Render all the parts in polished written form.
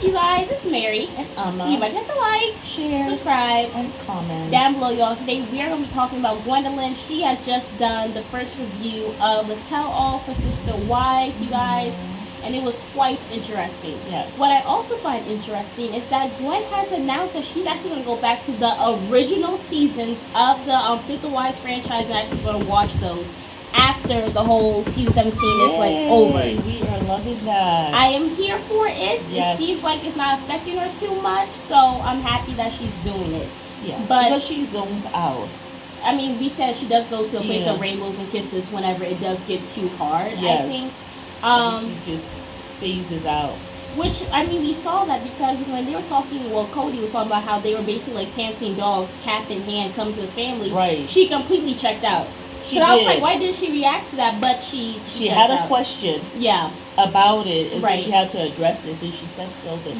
you guys. It's Mary. And You might have to like, share, subscribe, and comment down below, y'all. Today we are going to be talking about Gwendolyn. She has just done the first review of the Tell All for Sister Wives, you guys. And it was quite interesting. Yes. What I also find interesting is that Gwen has announced that she's actually going to go back to the original seasons of the Sister Wives franchise and actually going to watch those after the whole season 17 is like over. We are loving that. I am here for it. Yes. It seems like it's not affecting her too much, so I'm happy that she's doing it. Yeah, but because she zones out. I mean, we said she does go to a place of rainbows and kisses whenever it does get too hard. Yes. I think. She just phases out. Which, I mean, we saw that because when they were talking, well, Cody was talking about how they were basically like canteen dogs, cap in hand, come to the family. Right. She completely checked out. She I was did. like, why didn't she react to that? But she had a out. question. Yeah. About it, and right. so she had to address it, and she said so that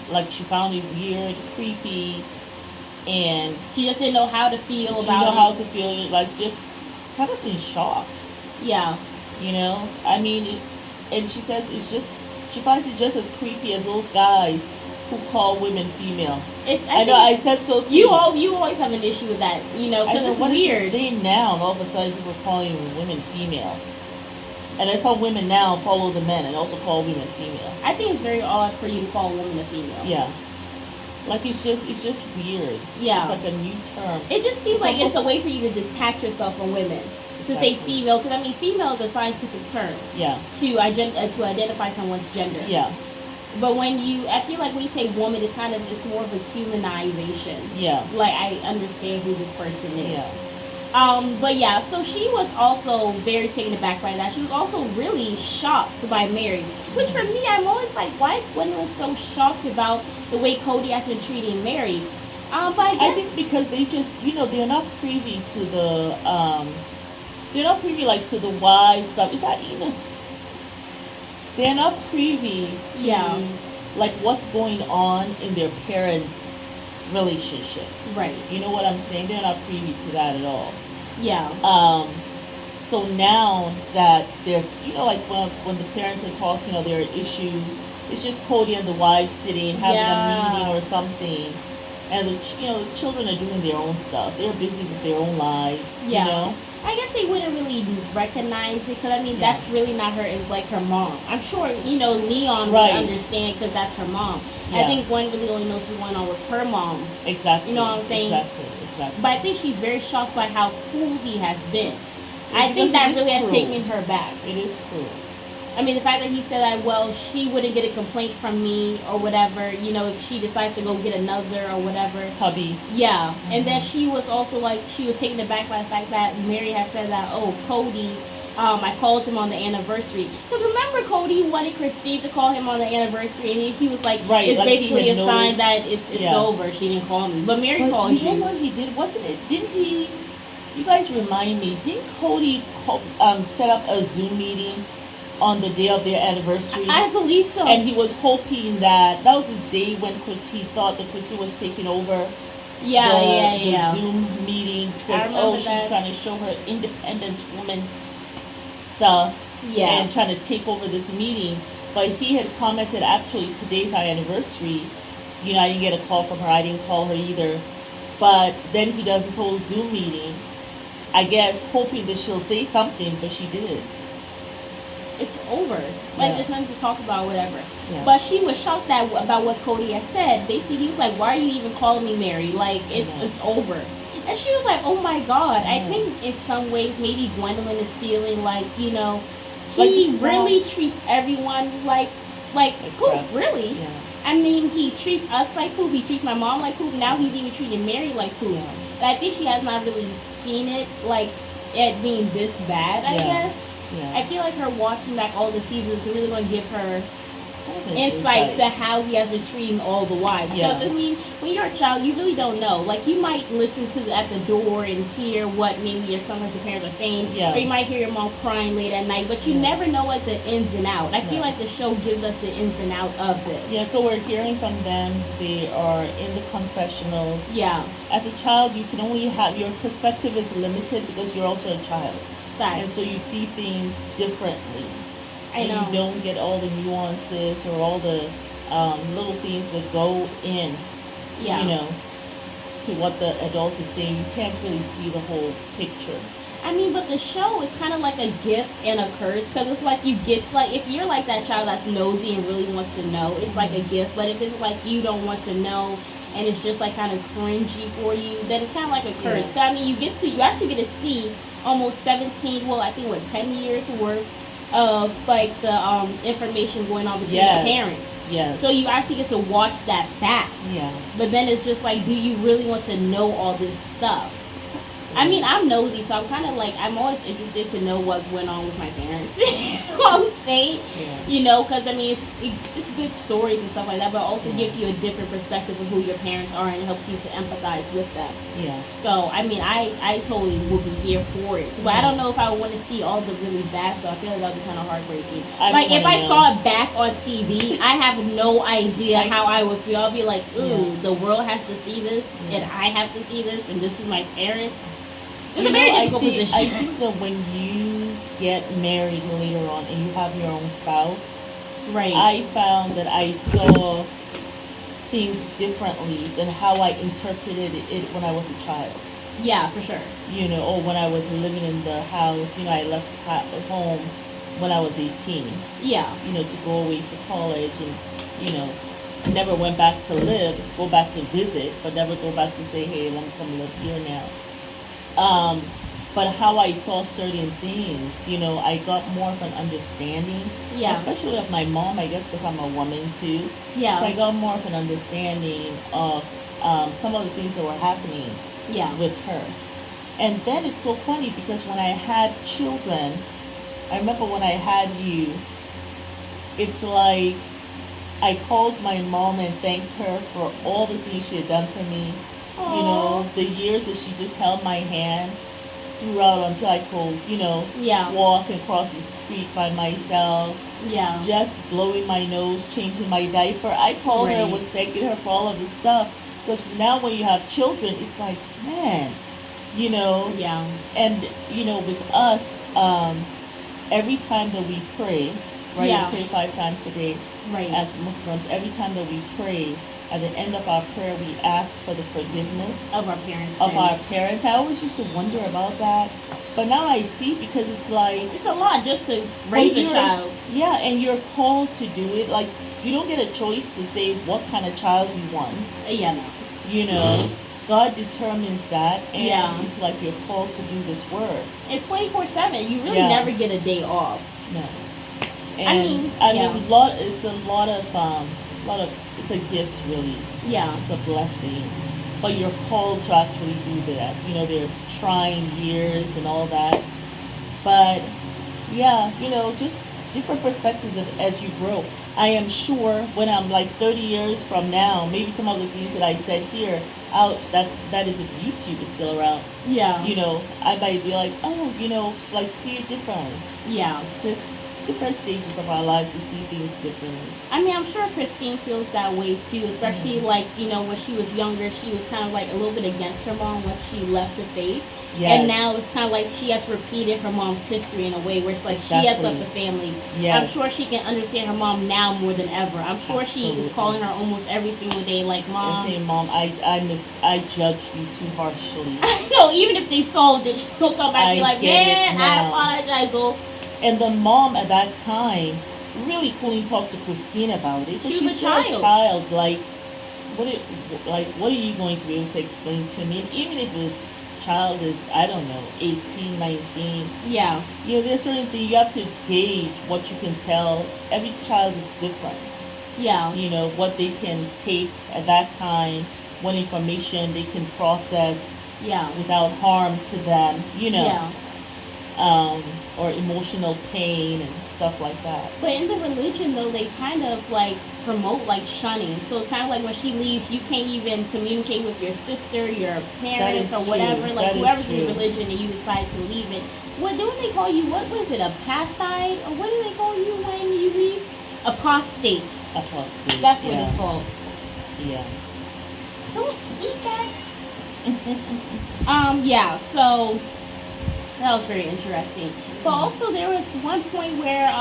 like she found it weird, creepy, and she just didn't know how to feel about it. She didn't know how to feel, like just kind of in shock. Yeah. I mean, and she says she finds it just as creepy as those guys who call women female. I know, I said so too. You always have an issue with that, because it's weird. Is this thing now, and all of a sudden people are calling women female. And that's how women now follow the men and also call women female. I think it's very odd for you to call a woman a female. Yeah. Like it's just weird. Yeah. It's like a new term. It just seems like it's a way for you to detach yourself from women. To say female, because I mean female is a scientific term. Yeah. To identify someone's gender. Yeah. But I feel like when you say woman, it's more of a humanization. Yeah. Like I understand who this person is. Yeah. But yeah, so she was also very taken aback by that. She was also really shocked by Mary. Which for me, I'm always like, why is Gwendolyn so shocked about the way Cody has been treating Mary? But I think because they just, they're not privy to the, to the wives stuff. Is that even? They're not privy to, like, what's going on in their parents' relationship. Right. You know what I'm saying? They're not privy to that at all. Yeah. So now that there's, like when the parents are talking, there are issues. It's just Cody and the wives sitting, having a meeting or something. And, the children are doing their own stuff. They're busy with their own lives, I guess they wouldn't really recognize it because, I mean, that's really not her mom. I'm sure, Leon would understand because that's her mom. Yeah. I think Gwen really only knows what's going on with her mom. Exactly. You know what I'm saying? Exactly. But I think she's very shocked by how cruel he has been. I think that really has taken her back. It is cruel. I mean, the fact that he said that, well, she wouldn't get a complaint from me or whatever, if she decides to go get another or whatever. Hubby. Yeah. Mm-hmm. And then she was also she was taken aback by the fact that Mary had said that, oh, Cody, I called him on the anniversary. Because remember, Cody wanted Christine to call him on the anniversary, and he was like, it's basically a sign that it's over. She didn't call me. But Mary called you. You know what he did? Wasn't it? Didn't he? You guys remind me. Didn't Cody set up a Zoom meeting on the day of their anniversary? I believe so. And he was hoping that was the day when he thought that Christy was taking over the Zoom meeting because she's trying to show her independent woman stuff and trying to take over this meeting. But he had commented, actually today's our anniversary, I didn't get a call from her, I didn't call her either. But then he does this whole Zoom meeting, I guess hoping that she'll say something, but she didn't. It's over. There's nothing to talk about, whatever. Yeah. But she was shocked about what Cody had said. Basically, he was like, why are you even calling me Mary? It's over. And she was like, oh my God. I think in some ways, maybe Gwendolyn is feeling like, he really treats everyone like poop, really. Yeah. I mean, he treats us like poop. He treats my mom like poop. Now he's even treating Mary like poop. Yeah. But I think she has not really seen it, it being this bad, I guess. Yeah. I feel like her watching back all the seasons is really going to give her insight to how he has been treating all the wives. Yeah. Because, I mean, when you're a child, you really don't know. You might listen to at the door and hear what maybe sometimes the parents are saying, or you might hear your mom crying late at night, but you never know the ins and out. I feel like the show gives us the ins and out of this. Yeah, so we're hearing from them. They are in the confessionals. Yeah. As a child, you can only have, your perspective is limited because you're also a child. And so you see things differently. I know. And you don't get all the nuances or all the little things that go in, you know, to what the adult is saying. You can't really see the whole picture. I mean, but the show is kind of like a gift and a curse, because it's like you get to, like, if you're like that child that's nosy and really wants to know, it's like a gift. But if it's like you don't want to know and it's just like kind of cringy for you, then it's kind of like a curse. Yeah. I mean, you actually get to see almost 17, well, I think 10 years worth of like the information going on between the parents. Yes. So you actually get to watch that back. Yeah. But then it's just like, do you really want to know all this stuff? I mean, I'm nosy, so I'm kind of like, I'm always interested to know what went on with my parents. I would say, you know, because I mean, it's good stories and stuff like that, but it also gives you a different perspective of who your parents are, and it helps you to empathize with them. Yeah. So, I mean, I totally would be here for it. But I don't know if I would want to see all the really bad stuff. I feel like that would be kind of heartbreaking. Like, if I saw it back on TV, I have no idea how I would feel. I'll be like, ooh, the world has to see this, and I have to see this, and this is my parents. It's a very difficult position. I think that when you get married later on and you have your own spouse, right? I found that I saw things differently than how I interpreted it when I was a child. Yeah, for sure. You know, or when I was living in the house, you know, I left home when I was 18. Yeah. You know, to go away to college, and, you know, never went back to live, go back to visit, but never go back to say, hey, let me come live here now. But how I saw certain things, you know, I got more of an understanding. Yeah. Especially of my mom, I guess, because I'm a woman too. Yeah. So I got more of an understanding of some of the things that were happening with her. And then it's so funny because when I had children, I remember when I had you, it's like I called my mom and thanked her for all the things she had done for me. Aww. You know, the years that she just held my hand throughout until I could, you know, walk and cross the street by myself. Yeah. Just blowing my nose, changing my diaper. I called her and was thanking her for all of this stuff. Because now when you have children, it's like, man, you know. Yeah. And, you know, with us, every time that we pray, right? Yeah. We pray 5 times a day. Right. As Muslims, every time that we pray, at the end of our prayer, we ask for the forgiveness of our parents. I always used to wonder about that, but now I see, because it's like it's a lot just to raise a child. Yeah, and you're called to do it. Like, you don't get a choice to say what kind of child you want. Yeah, no. You know, God determines that, and it's like you're called to do this work. It's 24/7. You really never get a day off. No. And I mean, it's a lot of, it's a gift, really. Yeah. It's a blessing. But you're called to actually do that. You know, they're trying years and all that. But, yeah, you know, just different perspectives as you grow. I am sure when I'm like 30 years from now, maybe some of the things that I said here, that is if YouTube is still around. Yeah. You know, I might be like, oh, you know, like, see it differently. Yeah. Just different stages of our life, we see things differently. I mean, I'm sure Christine feels that way too, especially like, you know, when she was younger, she was kind of like a little bit against her mom once she left the faith. Yes. And now it's kind of like she has repeated her mom's history in a way where it's like she has left the family. Yes. I'm sure she can understand her mom now more than ever. I'm sure she is calling her almost every single day, like, Mom. And saying, Mom, I judged you too harshly. No, even if they solved it, she'll come back and be like, man, I apologize. Well, and the mom at that time really couldn't talk to Christine about it. She was a child. Like, what are you going to be able to explain to me? And even if the child is, I don't know, 18, 19. Yeah. You know, there's certain things you have to gauge what you can tell. Every child is different. Yeah. You know, what they can take at that time, what information they can process without harm to them, you know. Yeah. Or emotional pain and stuff like that. But in the religion, though, they kind of like promote like shunning. So it's kind of like when she leaves, you can't even communicate with your sister, your parents, or whatever. Like whoever's in the religion, and you decide to leave it. What do they call you? What was it? Apathite? Or what do they call you when you leave? Apostate. Apostate. That's what it's called. Yeah. Don't eat that. Yeah. So. That was very interesting. But also there was one point where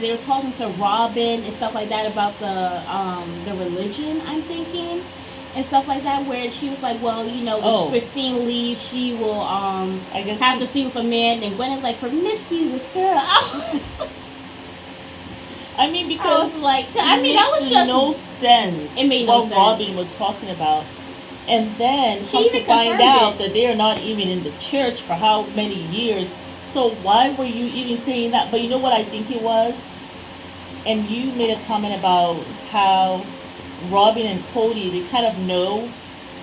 they were talking to Robin and stuff like that about the religion, I'm thinking, and stuff like that, where she was like, well, if Christine leaves, she will I guess have to sleep with a man, and Gwen is like, promiscuous girl. I mean, because that was just no sense. It made no sense. What Robin was talking about. And then come to find out that they are not even in the church for how many years. So why were you even saying that? But you know what I think it was? And you made a comment about how Robin and Cody, they kind of know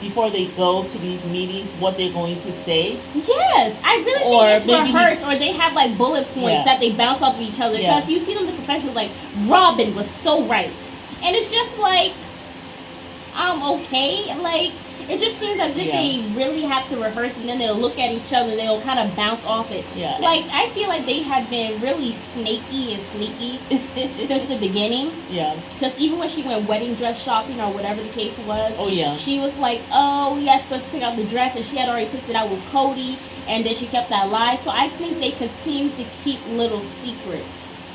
before they go to these meetings what they're going to say. Yes, I really think it's rehearsed, or they have like bullet points that they bounce off of each other. Because you see them in the confession, like, Robin was so right. And it's just like, okay, like, it just seems as if they really have to rehearse, and then they'll look at each other and they'll kind of bounce off it. Yeah. Like, I feel like they have been really snaky and sneaky since the beginning. Yeah. Because even when she went wedding dress shopping or whatever the case was, she was like, oh, yes, let's pick out the dress. And she had already picked it out with Cody, and then she kept that lie. So I think they continue to keep little secrets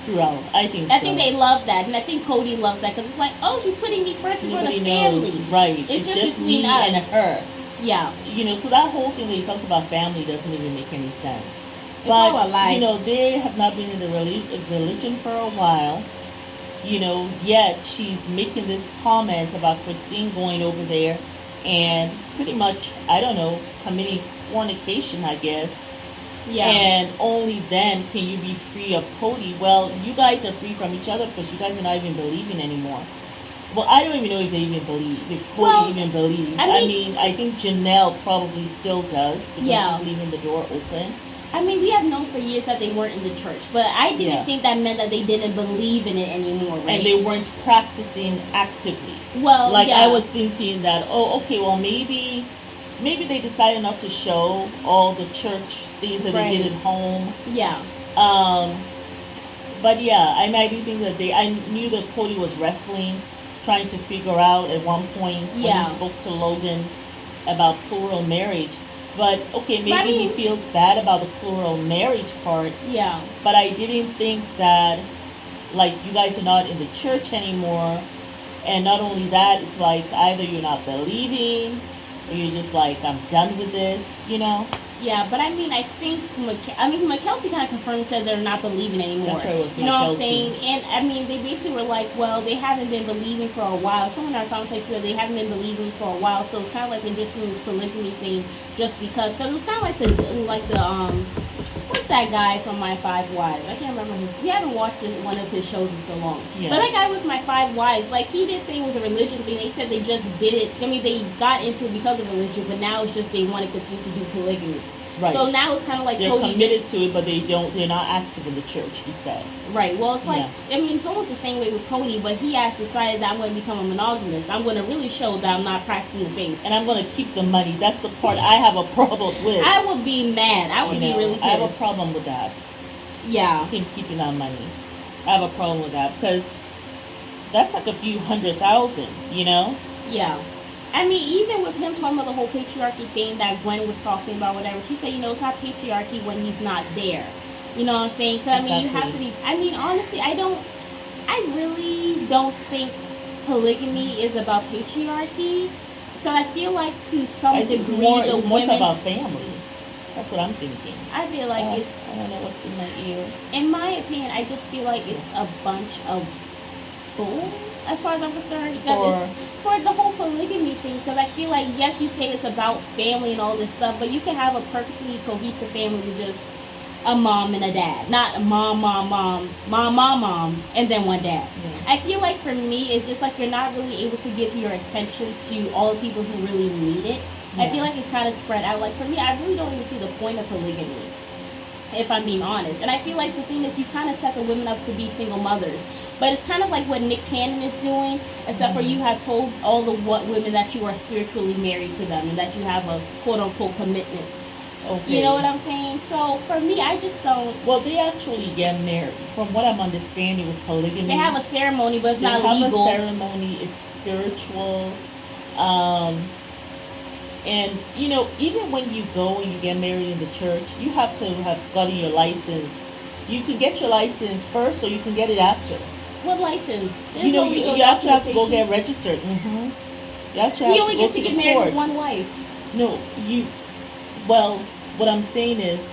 throughout. I think they love that, and I think Cody loves that, because it's like, oh, she's putting me first before the family. Right. It's just between me us and her. Yeah. So that whole thing that you talked about family doesn't even make any sense. It's all a lie. They have not been in the religion for a while. Yet she's making this comment about Christine going over there and pretty much, I don't know, committing fornication, I guess. Yeah. And only then can you be free of Cody. Well, you guys are free from each other because you guys are not even believing anymore. Well, I don't even know if they even believe, if Cody even believes. I mean, I think Janelle probably still does because she's leaving the door open. I mean, we have known for years that they weren't in the church, but I didn't think that meant that they didn't believe in it anymore, right? And they weren't practicing actively. Well, I was thinking that, maybe they decided not to show all the church things that they did at home. Yeah. But yeah, I do think that I knew that Cody was wrestling, trying to figure out at one point when he spoke to Logan about plural marriage. But okay, maybe he feels bad about the plural marriage part. Yeah. But I didn't think that, like, you guys are not in the church anymore, and not only that, it's like either you're not believing, or you're just like, I'm done with this, Yeah, but I mean, I think McKelty kind of confirmed and said they're not believing anymore. That's right, it was McKelty. You know what I'm saying? And I mean, they basically were like, well, they haven't been believing for a while. Someone in our conversation said they haven't been believing for a while, so it's kind of like they're just doing this polygamy thing just because. Because it was kind of like the what's that guy from My Five Wives? I can't remember his. We haven't watched one of his shows in so long. Yeah. But that guy with My Five Wives, like, he did say it was a religion thing. They said they just did it. I mean, they got into it because of religion, but now it's just they want to continue to do polygamy. Right. So now it's kind of like they're Cody committed to it, but they're not active in the church, he said. Right. Well, it's like, I mean, it's almost the same way with Cody, but he has decided that I'm going to become a monogamist. I'm going to really show that I'm not practicing the faith. And I'm going to keep the money. That's the part I have a problem with. I would be mad. I would be really pissed. I have a problem with that. Yeah. Him keeping that money. I have a problem with that because that's like a few $100,000, Yeah. I mean, even with him talking about the whole patriarchy thing that Gwen was talking about, whatever, she said, it's not patriarchy when he's not there. You know what I'm saying? Because, I mean, you have to be, I mean, honestly, I really don't think polygamy is about patriarchy. So I feel like to some degree, it's more so about family. That's what I'm thinking. I feel like I don't know what's in my ear. In my opinion, I just feel like it's a bunch of bull, as far as I'm concerned, for the whole polygamy thing. Because I feel like, yes, you say it's about family and all this stuff, but you can have a perfectly cohesive family with just a mom and a dad, not a mom, and then one dad. Yeah. I feel like for me, it's just like you're not really able to give your attention to all the people who really need it. Yeah. I feel like it's kind of spread out. Like, for me, I really don't even see the point of polygamy, if I'm being honest. And I feel like the thing is, you kind of set the women up to be single mothers. But it's kind of like what Nick Cannon is doing, except for you have told all the women that you are spiritually married to them and that you have a quote-unquote commitment. Okay. You know what I'm saying? So, for me, I just don't... Well, they actually get married. From what I'm understanding with polygamy... They have a ceremony, but it's not legal. They have a ceremony. It's spiritual. And you know, even when you go and you get married in the church, you have to have gotten your license. You can get your license first, or you can get it after. What license? There's you actually have to go get registered. Mm-hmm. You actually have he only to go gets to get the married courts. with one wife. No, you. Well, what I'm saying is,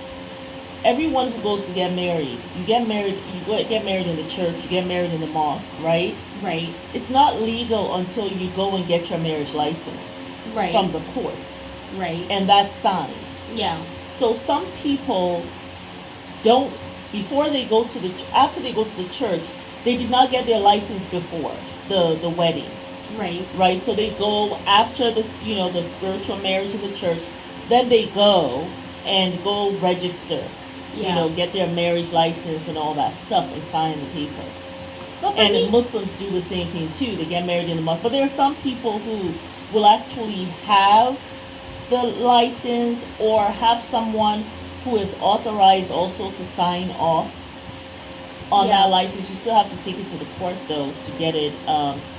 everyone who goes to get married, you get married. You get married in the church. You get married in the mosque, right? Right. It's not legal until you go and get your marriage license. Right. From the court. Right. And that's signed. Yeah. So some people don't, before they go to the, after they go to the church, they did not get their license before the wedding. Right. Right. So they go after the, you know, the spiritual marriage in the church. Then they go and go register. Yeah. You know, get their marriage license and all that stuff and sign the paper. And Muslims do the same thing too. They get married in the mosque. But there are some people who will actually have the license or have someone who is authorized also to sign off on that license. You still have to take it to the court though to get it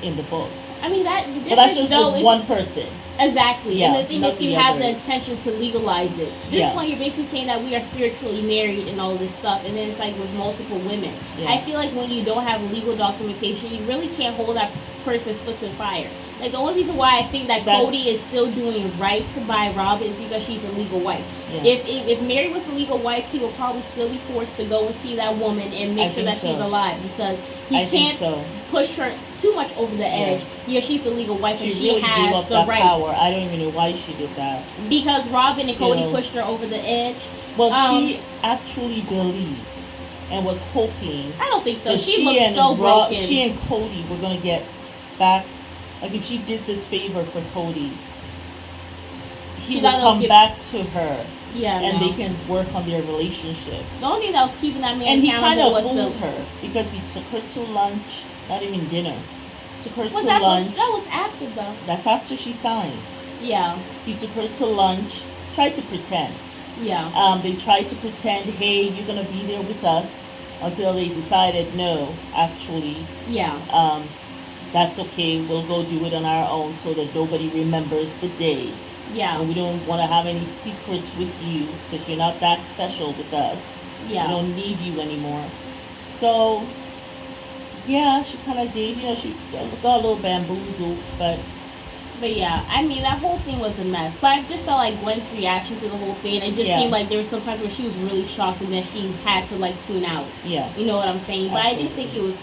in the books. I mean that. But that's just with one person. Exactly. Yeah, and the thing is, you have the others. intention to legalize it. This one, you're basically saying that we are spiritually married and all this stuff, and then it's like with multiple women. Yeah. I feel like when you don't have legal documentation, you really can't hold that person's foot to the fire. Like the only reason why I think that Cody is still doing right to buy Rob is because she's a legal wife. Yeah. If Mary was a legal wife, he would probably still be forced to go and see that woman and make sure that she's alive, because he can't push her too much over the edge. Yeah, she's the legal wife and she really has the rights. Power. I don't even know why she did that. Because Robin and Cody pushed her over the edge. Well, she actually believed and was hoping. I don't think so. She looks so broken. She and Cody were gonna get back. Like if she did this favor for Cody, he would come back to her. Yeah, and they can work on their relationship. The only thing that was keeping that man and he kind of fooled her because he took her to lunch, not even dinner. Took her to lunch. That was after though. That's after she signed. Yeah. He took her to lunch. Tried to pretend. Yeah. They tried to pretend, hey, you're gonna be there with us, until they decided, no, actually. Yeah. That's okay. We'll go do it on our own so that nobody remembers the day. Yeah. And we don't want to have any secrets with you because you're not that special with us. Yeah. We don't need you anymore. So, yeah, she kind of did. You know, she got a little bamboozled, but yeah, I mean, that whole thing was a mess. But I just felt like Gwen's reaction to the whole thing, it just seemed like there were some times where she was really shocked and that she had to, like, tune out. Yeah. You know what I'm saying? Absolutely. But I did think it was,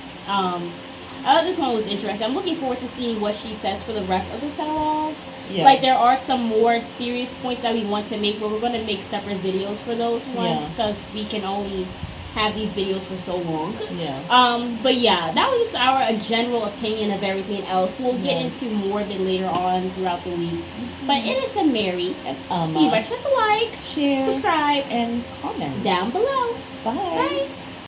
this one was interesting. I'm looking forward to seeing what she says for the rest of the tell-alls. Yeah. Like, there are some more serious points that we want to make, but we're going to make separate videos for those ones because we can only have these videos for so long. Yeah. But yeah, that was our general opinion of everything else. We'll get into more of it later on throughout the week. But it is a Mary. Be sure to like, share, subscribe, and comment down below. Bye. Bye.